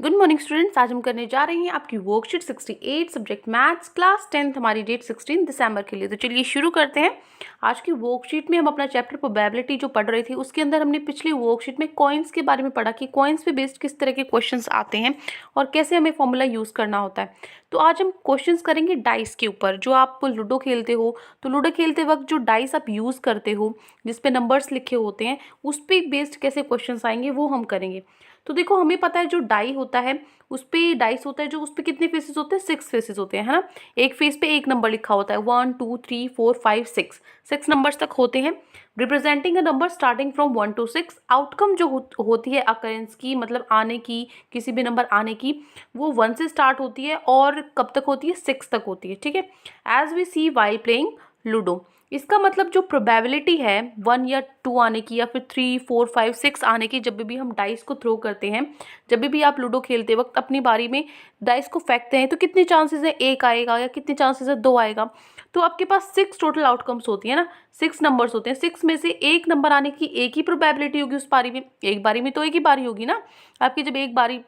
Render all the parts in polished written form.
Good morning students, आज हम करने जा रहे हैं आपकी worksheet 68 subject maths class 10th हमारी डेट 16 दिसंबर के लिए। तो चलिए शुरू करते हैं। आज की वर्कशीट में हम अपना चैप्टर प्रोबेबिलिटी जो पढ़ रहे थे उसके अंदर हमने पिछली वर्कशीट में कॉइन्स के बारे में पढ़ा कि कॉइन्स पे बेस्ड किस तरह के क्वेश्चंस आते हैं और कैसे हमें फॉर्मूला यूज़ करना होता है। तो आज हम क्वेश्चंस करेंगे डाइस के ऊपर। जो आप लूडो खेलते हो तो लूडो खेलते वक्त जो डाइस आप यूज़ करते हो जिसपे नंबर्स लिखे होते हैं उस पर बेस्ड कैसे क्वेश्चंस आएंगे वो हम करेंगे। तो देखो, हमें पता है जो डाई होता है उस पे डाइस होता है, जो उस पे कितने फेसेस होते हैं, 6 फेसेस होते हैं, है ना। एक फेस पे एक नंबर लिखा होता है, 1 2 3 4 5 6 नंबर्स तक होते हैं, representing a number starting from 1 to 6। Outcome जो होती है अकरेंस की, मतलब आने की, किसी भी नंबर आने की, वो 1 से स्टार्ट होती है और कब तक होती है, 6 तक होती है, ठीक है। As we see while playing ludo, इसका मतलब जो प्रोबेबिलिटी है 1 या 2 आने की या फिर 3 4 5 6 आने की, जब भी हम डाइस को थ्रो करते हैं, जब भी आप लूडो खेलते वक्त अपनी बारी में डाइस को फेंकते हैं तो कितने चांसेस है, एक आएगा या कितने चांसेस है, 2 आएगा। तो आपके पास 6 टोटल आउटकम्स होती है ना, 6 नंबर्स होते हैं। 6 में से एक नंबर आने की एक ही प्रोबेबिलिटी होगी उस बारी में, एक बारी में तो एक ही बारी होगी ना आपकी। जब एक बारी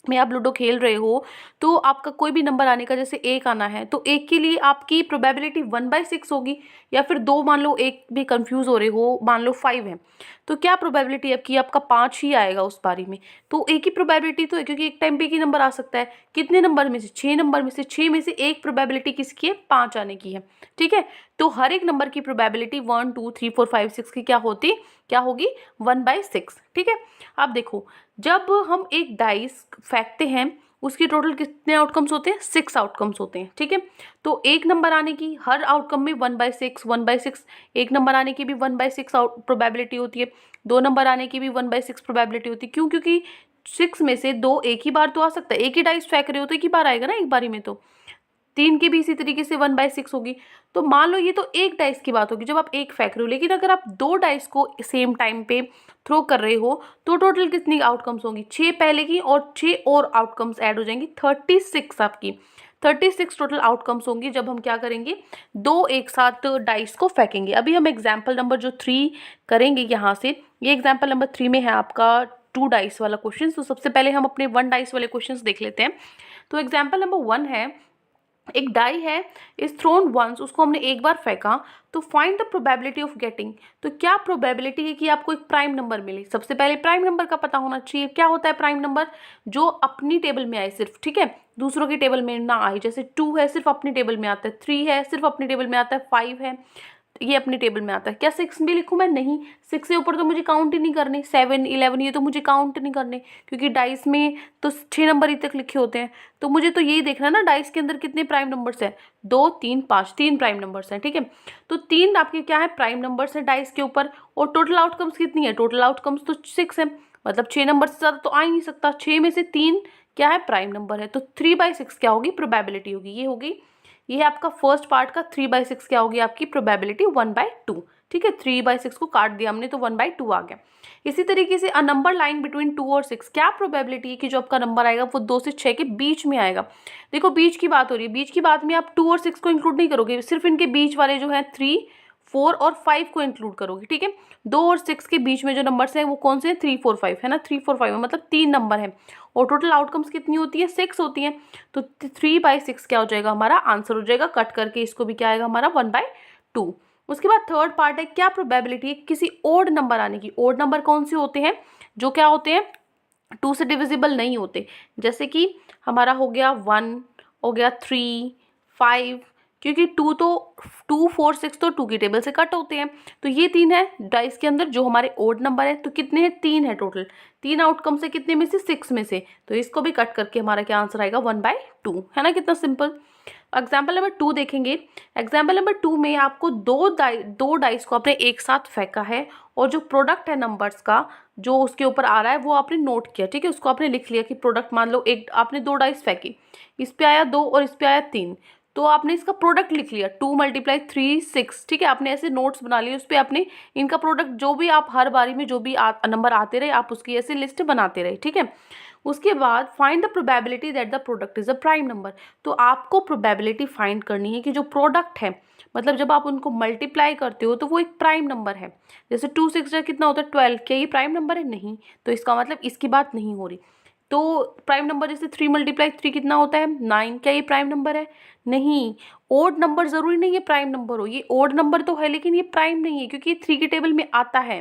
में आप लूडो खेल रहे हो तो आपका कोई भी नंबर आने का, जैसे एक आना है तो एक के लिए आपकी प्रोबेबिलिटी 1/6 होगी, या फिर 2, मान लो एक भी कंफ्यूज हो रहे हो, मान लो 5 है तो क्या प्रोबेबिलिटी आपकी, आपका 5 ही आएगा उस बारी में। तो एक ही प्रोबेबिलिटी तो है, क्योंकि एक टाइम पे एक ही नंबर आ सकता है। कितने नंबर में से, 6 नंबर में से, 6 में से एक प्रोबेबिलिटी किसकी है, 5 आने की है, ठीक है। तो हर एक नंबर की प्रोबेबिलिटी 1 2 3 4 5 6 की क्या होगी, 1/6, ठीक है। अब देखो, जब हम एक डाइस फेंकते हैं उसकी टोटल कितने आउटकम्स होते हैं, 6 आउटकम्स होते हैं, ठीक है। तो एक नंबर आने की हर आउटकम में 1/6, एक नंबर आने की भी 1/6 प्रोबेबिलिटी होती है, 2 नंबर आने की भी 1/6 प्रोबेबिलिटी होती है। क्यों? क्योंकि 6 में से 2 एक ही बार तो आ सकता है, एक ही डाइस फेंक रहे हो तो एक ही बार आएगा ना एक बारी में। तो 3 की भी इसी तरीके से 1/6 होगी। तो मान लो ये तो एक डाइस की बात होगी जब आप एक फेंक रहे हो, लेकिन अगर आप 2 डाइस को सेम टाइम पे थ्रो कर रहे हो तो टोटल कितनी आउटकम्स होंगी, 6 पहले की और 6 और आउटकम्स ऐड हो जाएंगी, 36 आपकी 36 टोटल आउटकम्स होंगी जब हम क्या करेंगे, 2 एक साथ डाइस को फेंकेंगे। अभी हम एग्जाम्पल नंबर जो 3 करेंगे यहाँ से, ये एग्जाम्पल नंबर 3 में है आपका 2 डाइस वाला क्वेश्चन। तो सबसे पहले हम अपने 1 डाइस वाले क्वेश्चन देख लेते हैं। तो एग्जाम्पल नंबर 1 है, एक डाई है, इज थ्रोन वंस, उसको हमने एक बार फेंका, तो find the probability of getting. तो क्या प्रोबेबिलिटी है कि आपको एक प्राइम नंबर मिले। सबसे पहले प्राइम नंबर का पता होना चाहिए। क्या होता है प्राइम नंबर, जो अपनी टेबल में आए सिर्फ, ठीक है, दूसरों की टेबल में ना आए। जैसे 2 है सिर्फ अपनी टेबल में आता है, 3 है सिर्फ अपनी टेबल में आता है, 5 है ये अपनी टेबल में आता है। क्या 6 भी लिखूं मैं, नहीं, 6 से ऊपर तो मुझे काउंट ही नहीं करने, 7 11 ये तो मुझे काउंट नहीं करने, क्योंकि डाइस में तो 6 नंबर ही तक लिखे होते हैं। तो मुझे तो यही देखना है ना डाइस के अंदर कितने प्राइम नंबर्स हैं, 2 3 5, 3 प्राइम नंबर्स हैं, ठीक है। तो 3 आपके क्या है, प्राइम नंबर्स हैं डाइस के ऊपर। और टोटल आउटकम्स कितनी है, टोटल आउटकम्स तो 6 है, मतलब 6 नंबर से ज़्यादा तो आ ही नहीं सकता। 6 में से 3 क्या है, प्राइम नंबर है। तो 3/6 क्या होगी, प्रोबेबिलिटी होगी, ये होगी। ये है आपका फर्स्ट पार्ट का। 3/6 क्या होगी आपकी प्रोबेबिलिटी, 1/2, ठीक है। 3/6 को काट दिया हमने तो 1/2 आ गया। इसी तरीके से अ नंबर लाइन बिटवीन 2 और 6, क्या प्रोबेबिलिटी है कि जो आपका नंबर आएगा वो 2 से 6 के बीच में आएगा। देखो, बीच की बात हो रही है, बीच की बात में आप 2 और 6 को इंक्लूड नहीं करोगे, सिर्फ इनके बीच वाले जो है 3 4 और 5 को इंक्लूड करोगे, ठीक है। 2 और 6 के बीच में जो नंबर्स हैं वो कौन से हैं, 3 4 5 है ना, 3 4 5 मतलब 3 नंबर है। और टोटल आउटकम्स कितनी होती है, 6 होती है। तो 3/6 क्या हो जाएगा, हमारा आंसर हो जाएगा। कट करके इसको भी क्या आएगा हमारा, 1/2। उसके बाद थर्ड पार्ट है, क्या प्रोबेबिलिटी है किसी ओड नंबर आने की। ओड नंबर कौन से होते हैं, जो क्या होते हैं, 2 से डिविजिबल नहीं होते। जैसे कि हमारा हो गया 1, हो गया 3 5, क्योंकि 2 4 6 तो 2 की टेबल से कट होते हैं। तो ये 3 है डाइस के अंदर जो हमारे ओड नंबर है। तो कितने हैं, 3 है टोटल। 3 आउटकम से कितने में से, 6 में से। तो इसको भी कट करके हमारा क्या आंसर आएगा, 1/2, है ना, कितना सिंपल। एग्जाम्पल नंबर 2 देखेंगे। एग्जाम्पल नंबर 2 में आपको दो डाइस को आपने एक साथ फेंका है, और जो प्रोडक्ट है नंबर्स का जो उसके ऊपर आ रहा है वो आपने नोट किया, ठीक है। उसको आपने लिख लिया कि प्रोडक्ट, मान लो एक आपने 2 डाइस फेंकी, इस पे आया 2 और इस पे आया 3, तो आपने इसका प्रोडक्ट लिख लिया, 2 × 3 6, ठीक है। आपने ऐसे नोट्स बना लिए, उस पर आपने इनका प्रोडक्ट, जो भी आप हर बारी में जो भी नंबर आते रहे आप उसकी ऐसे लिस्ट बनाते रहे, ठीक है। उसके बाद find the probability that the product is a prime number. तो आपको प्रोबेबिलिटी फाइंड करनी है कि जो प्रोडक्ट है, मतलब जब आप उनको मल्टीप्लाई करते हो तो वो एक प्राइम नंबर है। जैसे 2 6 कितना होता है, 12, क्या ये प्राइम नंबर है, नहीं, तो इसका मतलब इसकी बात नहीं हो रही। तो प्राइम नंबर जैसे 3 × 3 कितना होता है 9। क्या ये प्राइम नंबर है? नहीं। ओड नंबर ज़रूरी नहीं है प्राइम नंबर हो, ये ओड नंबर तो है लेकिन ये प्राइम नहीं है क्योंकि ये 3 की टेबल में आता है।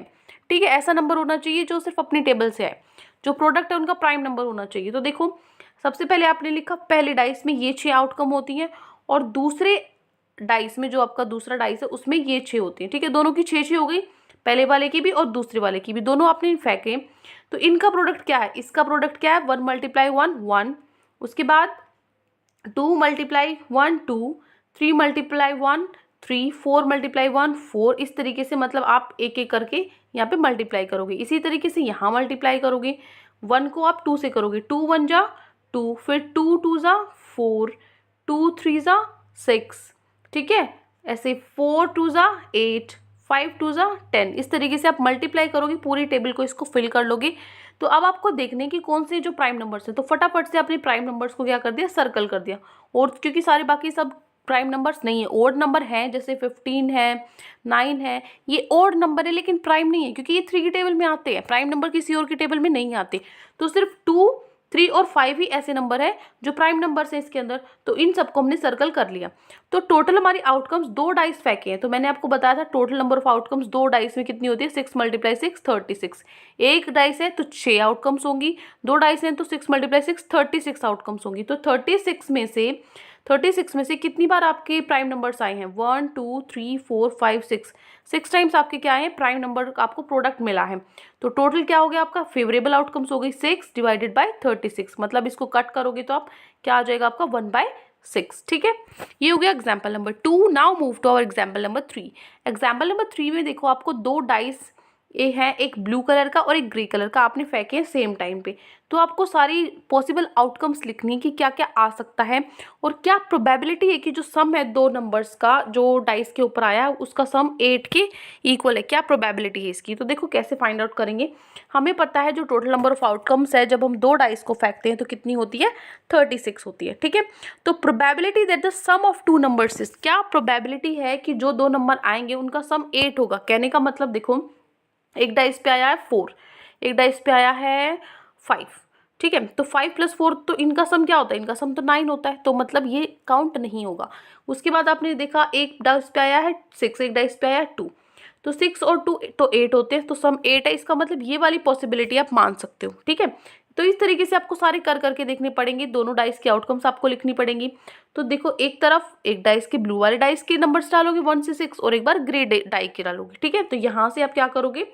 ठीक है, ऐसा नंबर होना चाहिए जो सिर्फ अपनी टेबल से आए, जो प्रोडक्ट है उनका प्राइम नंबर होना चाहिए। तो देखो सबसे पहले आपने लिखा पहले डाइस में ये 6 आउटकम होती हैं और दूसरे डाइस में जो आपका दूसरा डाइस है उसमें ये 6 होती हैं। ठीक है, दोनों की 6 हो गई, पहले वाले की भी और दूसरे वाले की भी, दोनों आपने फेंके। तो इनका प्रोडक्ट क्या है? इसका प्रोडक्ट क्या है? 1 × 1 1, उसके बाद 2 × 1 2, 3 × 1 3, 4 × 1 4। इस तरीके से मतलब आप एक एक करके यहाँ पे मल्टीप्लाई करोगे। इसी तरीके से यहाँ मल्टीप्लाई करोगे। 1 को आप 2 से करोगे, 2 × 1 = 2, फिर 2 × 2 = 4, 2 × 3 = 6। ठीक है, ऐसे 4 × 2 = 8, 5 × 2 = 10। इस तरीके से आप मल्टीप्लाई करोगे, पूरी टेबल को इसको फिल कर लोगे। तो अब आपको देखने की कौन से जो प्राइम नंबर्स हैं, तो फटाफट से अपने प्राइम नंबर्स को क्या कर दिया? सर्कल कर दिया। और क्योंकि सारे बाकी सब प्राइम नंबर्स नहीं है, ओड नंबर हैं, जैसे 15 है, 9 है, ये ओड नंबर है लेकिन प्राइम नहीं है क्योंकि ये 3 की टेबल में आते हैं, प्राइम नंबर किसी और की टेबल में नहीं आते। तो सिर्फ 2, 3 और 5 ही ऐसे नंबर है जो प्राइम नंबर्स हैं इसके अंदर। तो इन सबको हमने सर्कल कर लिया। तो टोटल हमारी आउटकम्स 2 डाइस फेंके हैं। तो मैंने आपको बताया था total number of outcomes 2 dice में कितनी होती है? 6 × 6 36। एक डाइस है तो 6 आउटकम्स होंगी, 2 डाइस हैं तो 6 × 6 36 आउटकम्स होंगी। तो 36 में से कितनी बार आपके प्राइम नंबर्स आए हैं? 1 2 3 4 5 6, 6 टाइम्स आपके क्या है? प्राइम नंबर आपको प्रोडक्ट मिला है। तो टोटल क्या हो गया आपका? फेवरेबल आउटकम्स हो गई 6 / 36। मतलब इसको कट करोगे तो आप क्या आ जाएगा आपका? 1/6। ठीक है, ये हो गया example number 2। Now move to our example number 3। Example number 3 में देखो आपको 2 डाइस ये है, एक ब्लू कलर का और एक ग्रे कलर का, आपने फेंके हैं सेम टाइम पे। तो आपको सारी पॉसिबल आउटकम्स लिखनी है कि क्या क्या आ सकता है और क्या प्रोबेबिलिटी है कि जो सम है 2 नंबर्स का जो डाइस के ऊपर आया है उसका सम 8 के इक्वल है। क्या प्रोबेबिलिटी है इसकी? तो देखो कैसे फाइंड आउट करेंगे। हमें पता है जो टोटल नंबर ऑफ आउटकम्स है जब हम 2 डाइस को फेंकते हैं तो कितनी होती है? 36 होती है। ठीक है, तो probability that the sum of 2 numbers is, क्या प्रोबेबिलिटी है कि जो 2 नंबर आएंगे उनका सम 8 होगा। कहने का मतलब देखो, एक डाइस पे आया है 4, एक डाइस पे आया है 5। ठीक है, तो 5 + 4 तो इनका सम क्या होता है? इनका सम तो 9 होता है, तो मतलब ये काउंट नहीं होगा। उसके बाद आपने देखा एक डाइस पे आया है 6, एक डाइस पे आया है 2, तो 6 और 2 तो 8 होते हैं, तो सम 8 है। इसका मतलब ये वाली पॉसिबिलिटी आप मान सकते हो। ठीक है, तो इस तरीके से आपको सारे कर करके देखने पड़ेंगे, दोनों डाइस की आउटकम्स आपको लिखनी पड़ेंगी। तो देखो एक तरफ एक डाइस के ब्लू वाले डाइस के नंबर्स डालोगे 1 से 6 और एक बार ग्रे डाई के डालोगे। ठीक है, तो यहाँ से आप क्या करोगे?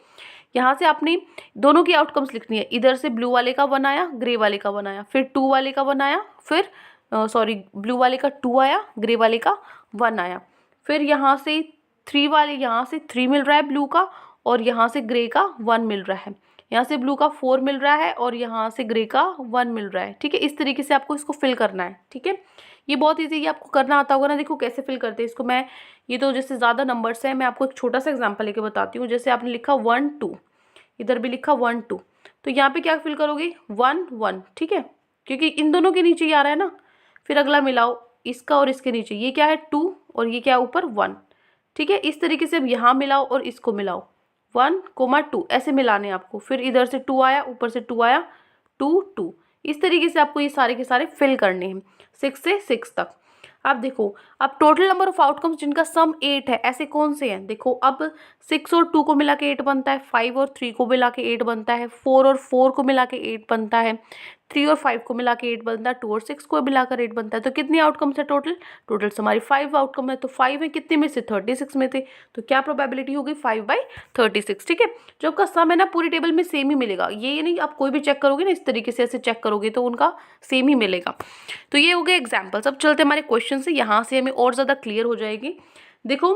यहाँ से आपने दोनों की आउटकम्स लिखनी है। इधर से ब्लू वाले का 1 आया, ग्रे वाले का 1 आया, फिर 2 वाले का 1 आया, फिर ब्लू वाले का 2 आया, ग्रे वाले का 1 आया, फिर यहाँ से 3 वाले, यहाँ से 3 मिल रहा है ब्लू का और यहाँ से ग्रे का 1 मिल रहा है, यहाँ से ब्लू का 4 मिल रहा है और यहाँ से ग्रे का 1 मिल रहा है। ठीक है, इस तरीके से आपको इसको फिल करना है। ठीक है, ये बहुत ईजी है, आपको करना आता होगा ना। देखो कैसे फिल करते हैं इसको। मैं ये तो जैसे ज़्यादा नंबर्स हैं, मैं आपको एक छोटा सा एग्जांपल लेके बताती हूँ। जैसे आपने लिखा 1 2, इधर भी लिखा 1 2, तो यहाँ पे क्या फिल करोगे? 1 1। ठीक है, क्योंकि इन दोनों के नीचे ही आ रहा है ना। फिर अगला मिलाओ इसका और इसके नीचे, ये क्या है 2 और ये क्या है ऊपर 1। ठीक है, इस तरीके से अब यहाँ मिलाओ और इसको मिलाओ, 1 2 ऐसे मिलाने आपको। फिर इधर से 2 आया, ऊपर से 2 आया, 2 2। इस तरीके से आपको ये सारे के सारे फिल करने हैं 6 से 6 तक। अब देखो, अब टोटल नंबर ऑफ आउटकम्स जिनका सम 8 है ऐसे कौन से हैं? देखो अब 6 और 2 को मिला के 8 बनता है, 5 और 3 को मिला के 8 बनता है, 4 और 4 को मिला के 8 बनता है, 3 और 5 को मिला के 8 बनता है, 2 और 6 को मिलाकर 8 बनता है। तो कितनी आउटकम्स है टोटल? टोटल हमारी 5 आउटकम है। तो 5 है कितने में से? 36 में थे। तो क्या प्रोबेबिलिटी होगी? 5/36। ठीक है, जो आपका सम है ना पूरी टेबल में सेम ही मिलेगा। ये नहीं आप कोई भी चेक करोगे ना, इस तरीके से ऐसे चेक करोगे तो उनका सेम ही मिलेगा। तो ये हो गए एग्जाम्पल्स। अब चलते हमारे क्वेश्चन से, यहाँ से हमें और ज़्यादा क्लियर हो जाएगी। देखो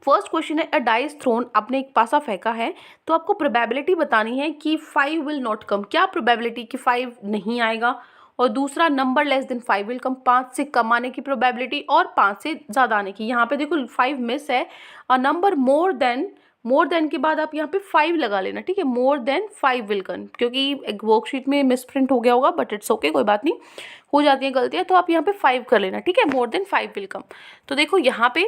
फर्स्ट क्वेश्चन है, अ डाइस थ्रोन, आपने एक पासा फेंका है तो आपको प्रोबेबिलिटी बतानी है कि 5 विल नॉट कम। क्या प्रोबेबिलिटी कि 5 नहीं आएगा? और दूसरा number less than 5 will come, 5 से कम आने की प्रोबेबिलिटी और 5 से ज़्यादा आने की। यहाँ पे देखो 5 मिस है, और नंबर मोर देन के बाद आप यहाँ पे 5 लगा लेना। ठीक है, मोर देन 5 विल कम, क्योंकि एक वर्कशीट में मिस प्रिंट हो गया होगा, बट इट्स ओके, कोई बात नहीं, हो जाती है गलतियाँ। तो आप यहाँ पे 5 कर लेना। ठीक है, मोर देन 5 विल कम। तो देखो यहाँ पे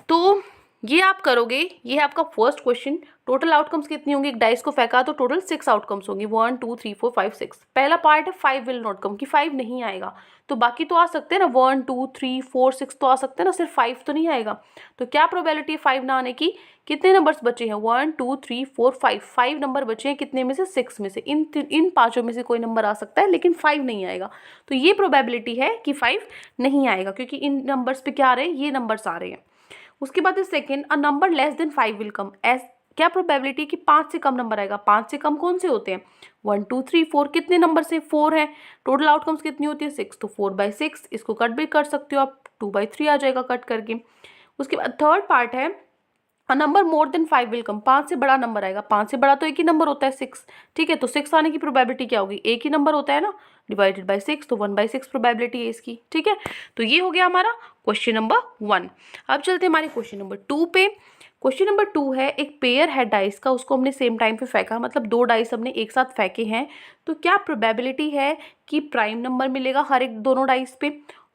तो ये आप करोगे, ये है आपका फर्स्ट क्वेश्चन। टोटल आउटकम्स कितनी होंगी, एक डाइस को फेंका तो टोटल 6 आउटकम्स होंगी, 1 2 3 4 5 6। पहला पार्ट है 5 विल नॉट कम, कि 5 नहीं आएगा, तो बाकी तो आ सकते हैं ना, 1 2 3 4 6 तो आ सकते हैं ना, सिर्फ 5 तो नहीं आएगा। तो क्या प्रोबेबिलिटी है 5 ना आने की, कितने नंबर्स बचे हैं, 1 2 3 4 5, 5 नंबर बचे हैं, कितने में से, 6 में से। इन पांचों में से कोई नंबर आ सकता है लेकिन 5 नहीं आएगा, तो ये प्रोबेबिलिटी है कि 5 नहीं आएगा, क्योंकि इन नंबर्स पे क्या आ रहे हैं, ये नंबर्स आ रहे हैं। उसके बाद second, a number less than 5 will come, क्या प्रोबेबिलिटी कि 5 से कम नंबर आएगा। 5 से कम कौन से होते हैं, 1 2 3 4, कितने नंबर से, 4 है। टोटल आउटकम्स कितनी होती है, 6, तो 4/6, इसको कट भी कर सकते हो आप, 2/3 आ जाएगा कट करके। उसके बाद थर्ड पार्ट है, a number more than 5 will come, 5 से बड़ा नंबर आएगा। 5 से बड़ा तो एक ही नंबर होता है, 6, ठीक है, तो 6 आने की प्रोबेबिलिटी क्या होगी, एक ही नंबर होता है ना, डिवाइडेड बाय 6, तो 1/6 प्रोबेबिलिटी है इसकी, ठीक है। तो ये हो गया हमारा क्वेश्चन नंबर 1। अब चलते हैं हमारे क्वेश्चन नंबर 2 पे। क्वेश्चन नंबर 2 है, एक पेयर है डाइस का, उसको हमने सेम टाइम पे फेंका, मतलब 2 डाइस हमने एक साथ फेंके हैं, तो क्या प्रोबेबिलिटी है कि प्राइम नंबर मिलेगा हर एक दोनों डाइस पे,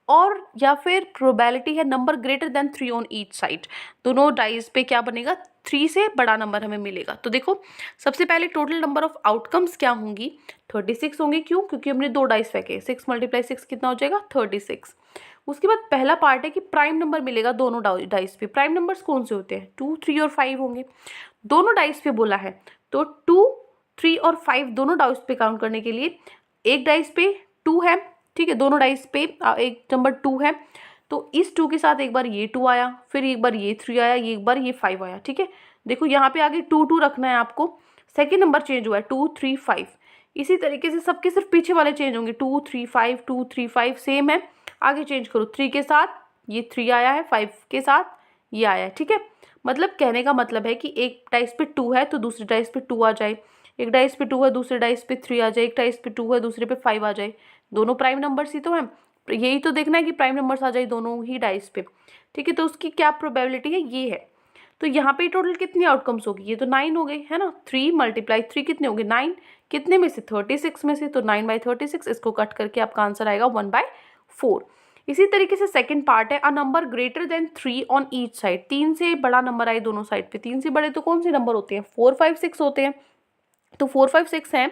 और या फिर प्रोबेबिलिटी है number greater than 3 on each side, दोनों डाइस पे क्या बनेगा, 3 से बड़ा नंबर हमें मिलेगा। तो देखो सबसे पहले टोटल नंबर ऑफ आउटकम्स क्या होंगी, 36 होंगे, क्यों, क्योंकि हमने 2 डाइस फेंके, 6 × 6 कितना हो जाएगा, 36। उसके बाद पहला पार्ट है कि प्राइम नंबर मिलेगा दोनों डाइस पे। प्राइम नंबर्स कौन से होते हैं, 2 3 और 5 होंगे, दोनों डाइस पे बोला है, तो 2 3 और 5 दोनों डाइस पे काउंट करने के लिए एक डाइस पे 2 है, ठीक है, दोनों डाइस पे एक नंबर 2 है, तो इस 2 के साथ एक बार ये 2 आया, फिर एक बार ये 3 आया, एक बार ये 5 आया, ठीक है। देखो यहाँ पे आगे 2 2 रखना है आपको, सेकेंड नंबर चेंज हुआ है 2 3 5, इसी तरीके से सबके सिर्फ पीछे वाले चेंज होंगे, 2 3 5 2 3 5 सेम है, आगे चेंज करो, 3 के साथ ये 3 आया है, 5 के साथ ये आया है, ठीक है। मतलब कहने का मतलब है कि एक डाइस पे 2 है तो दूसरी डाइस पे 2 आ जाए, एक डाइस पे 2 है दूसरे डाइस पे 3 आ जाए, एक डाइस पे 2 है दूसरे पे 5 आ जाए, दोनों प्राइम नंबर्स ही तो हैं, यही तो देखना है कि प्राइम नंबर्स आ जाए दोनों ही डाइस पे, ठीक है। तो उसकी क्या प्रोबेबिलिटी है, ये है। तो यहाँ पे टोटल कितनी आउटकम्स होगी, ये तो 9 हो गई है ना, 3 × 3 कितने हो गए, 9, कितने में से, 36 में से, तो 9/36, इसको कट करके आपका आंसर आएगा 1/4। इसी तरीके से सेकंड पार्ट है, a number greater than 3 on each side, 3 से बड़ा नंबर आए दोनों साइड पे। 3 से बड़े तो कौन से नंबर होते हैं, 4 5 6 होते हैं, तो 4 5 6 हैं,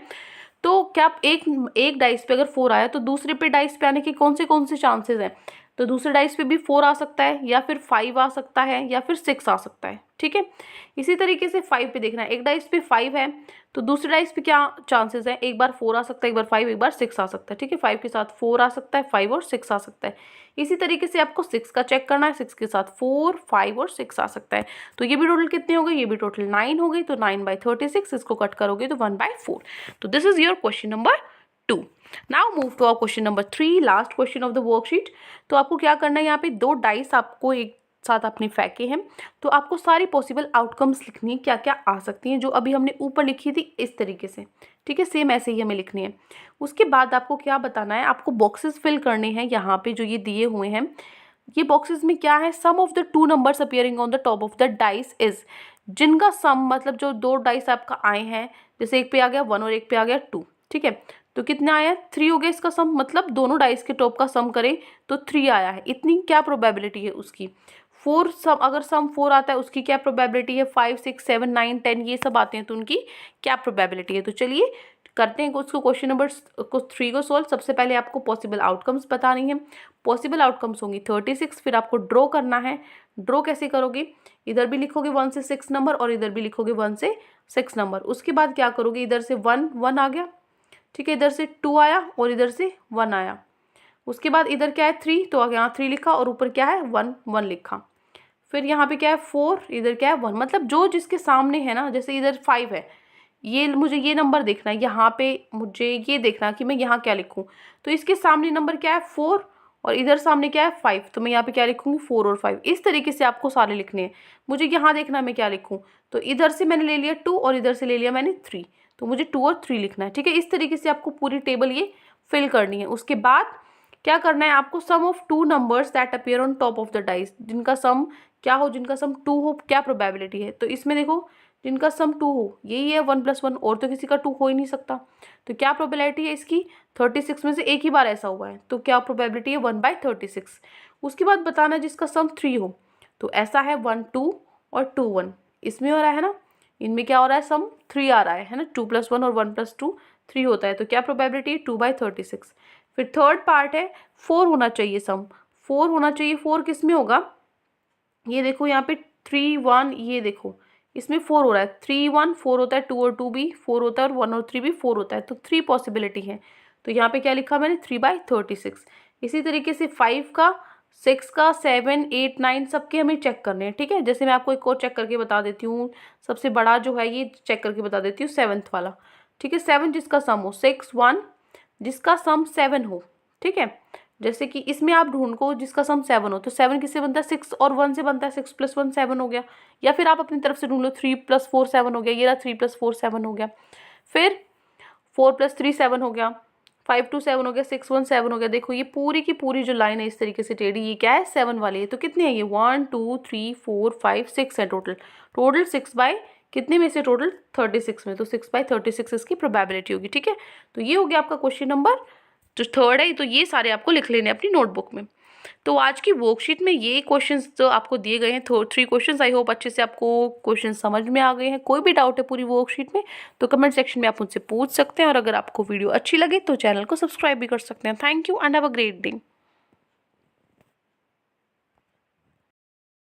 तो क्या एक डाइस पे अगर 4 आया तो दूसरे पे डाइस पे आने के कौन से चांसेस हैं, तो दूसरे डाइस पे भी 4 आ सकता है, या फिर 5 आ सकता है, या फिर 6 आ सकता है, ठीक है। इसी तरीके से 5 पे देखना है, एक डाइस पे 5 है तो दूसरे डाइस पे क्या चांसेस है, एक बार 4 आ सकता है, एक बार 5, एक बार 6 आ सकता है, ठीक है। 5 के साथ 4 आ सकता है, 5 और 6 आ सकता है। इसी तरीके से आपको 6 का चेक करना है, 6 के साथ 4 5 और 6 आ सकता है। तो ये भी टोटल कितने हो गए, ये भी टोटल 9 हो गई, तो 9/36, इसको कट करोगे तो 1/4। तो this is your question number 2। Now move to our question number 3, last question of the worksheet. तो आपको क्या करना है, यहाँ पे 2 डाइस आपको एक साथ आपने फेंके हैं, तो आपको सारी पॉसिबल आउटकम्स लिखनी है, क्या क्या आ सकती हैं, जो अभी हमने ऊपर लिखी थी इस तरीके से, ठीक है, सेम ऐसे ही हमें लिखनी है। उसके बाद आपको क्या बताना है, आपको बॉक्सेस फिल करने हैं, यहाँ पे जो ये दिए हुए हैं, ये बॉक्सेस में क्या है, sum of the 2 numbers appearing on the top of the dice is, जिनका सम, मतलब जो 2 डाइस आपका आए हैं, जैसे एक पे आ गया 1 और एक पे आ गया 2, ठीक है, तो कितना आया, 3 हो गया इसका सम, मतलब दोनों डाइस के टॉप का सम करें तो 3 आया है, इतनी क्या प्रोबेबिलिटी है उसकी। 4 सम, अगर सम 4 आता है उसकी क्या प्रोबेबिलिटी है, 5 6 7 9 10 ये सब आते हैं तो उनकी क्या प्रोबेबिलिटी है। तो चलिए करते हैं उसको, क्वेश्चन नंबर 3 को सोल्व। सबसे पहले आपको पॉसिबल आउटकम्स बतानी है, पॉसिबल आउटकम्स होंगी 36, फिर आपको ड्रॉ करना है। ड्रॉ कैसे करोगे, इधर भी लिखोगे 1 से 6 नंबर और इधर भी लिखोगे 1 से 6 नंबर। उसके बाद क्या करोगे, इधर से 1 1 आ गया, ठीक है, इधर से 2 आया और इधर से 1 आया। उसके बाद इधर क्या है 3, तो यहाँ 3 लिखा और ऊपर क्या है 1 1 लिखा। फिर यहाँ पे क्या है 4, इधर क्या है 1, मतलब जो जिसके सामने है ना, जैसे इधर 5 है, ये मुझे ये नंबर देखना है, यहाँ पे मुझे ये देखना कि मैं यहाँ क्या लिखूँ, तो इसके सामने नंबर क्या है 4 और इधर सामने क्या है 5, तो मैं यहाँ पे क्या लिखूँगी 4 और 5। इस तरीके से आपको सारे लिखने हैं। मुझे यहाँ देखना है मैं क्या लिखूँ, तो इधर से मैंने ले लिया 2 और इधर से ले लिया मैंने 3, तो मुझे 2 और 3 लिखना है, ठीक है। इस तरीके से आपको पूरी टेबल ये फिल करनी है। उसके बाद क्या करना है आपको, sum of 2 numbers that appear on top of the dice, जिनका सम क्या हो, जिनका सम 2 हो, क्या प्रोबेबिलिटी है। तो इसमें देखो जिनका सम 2 हो, यही है 1 + 1, और तो किसी का 2 हो ही नहीं सकता। तो क्या प्रोबेबिलिटी है इसकी, 36 में से एक ही बार ऐसा हुआ है, तो क्या प्रोबेबिलिटी है 1/36। उसके बाद बताना जिसका सम 3 हो, तो ऐसा है 1 2 और 2 1, इसमें हो रहा है ना, इनमें क्या हो रहा है, सम 3 आ रहा है ना, 2 + 1 और 1 + 2 3 होता है, तो क्या प्रोबेबिलिटी है, 2/36। फिर थर्ड पार्ट है 4 होना चाहिए, सम 4 होना चाहिए। 4 किस में होगा, ये देखो यहाँ पे 3 1, ये देखो इसमें 4 हो रहा है, 3 1 4 होता है, 2 और 2 भी 4 होता है, और 1 और 3 भी 4 होता है, तो 3 पॉसिबिलिटी है। तो यहाँ पे क्या लिखा मैंने, 3/36। इसी तरीके से 5 का, 6 का, 7 8 9 सबके हमें चेक करने हैं, ठीक है। जैसे मैं आपको एक और चेक करके बता देती हूँ, सबसे बड़ा जो है ये चेक करके बता देती हूँ, 7th वाला, ठीक है। 7 जिसका सम हो 6 1, जिसका सम 7 हो, ठीक है। जैसे कि इसमें आप ढूंढो जिसका सम 7 हो, तो 7 किससे बनता है, 6 और 1 से बनता है, 6 + 1 7 हो गया। या फिर आप अपनी तरफ से ढूंढ लो, 3 + 4 7 हो गया, ये रहा 3 + 4 7 हो गया। फिर 4 + 3 7 हो गया, 5 2 7 हो गया, 6 1 7 हो गया। देखो ये पूरी की पूरी जो लाइन है इस तरीके से टेढ़ी, ये क्या है, 7 वाली है। तो कितने हैं ये, 1 2 3 4 5 6 है टोटल। टोटल 6 बाई कितने में से, टोटल 36 में, तो 6/36 इसकी प्रोबेबिलिटी होगी, ठीक है। तो ये हो गया आपका क्वेश्चन नंबर जो थर्ड है। तो ये सारे आपको लिख लेने अपनी नोटबुक में। तो आज की वर्कशीट में ये क्वेश्चंस जो आपको दिए गए हैं, 3 क्वेश्चंस, आई होप अच्छे से आपको क्वेश्चन समझ में आ गए हैं। कोई भी डाउट है पूरी वर्कशीट में तो कमेंट सेक्शन में आप मुझसे पूछ सकते हैं, और अगर आपको वीडियो अच्छी लगे तो चैनल को सब्सक्राइब भी कर सकते हैं। Thank you and have a great day.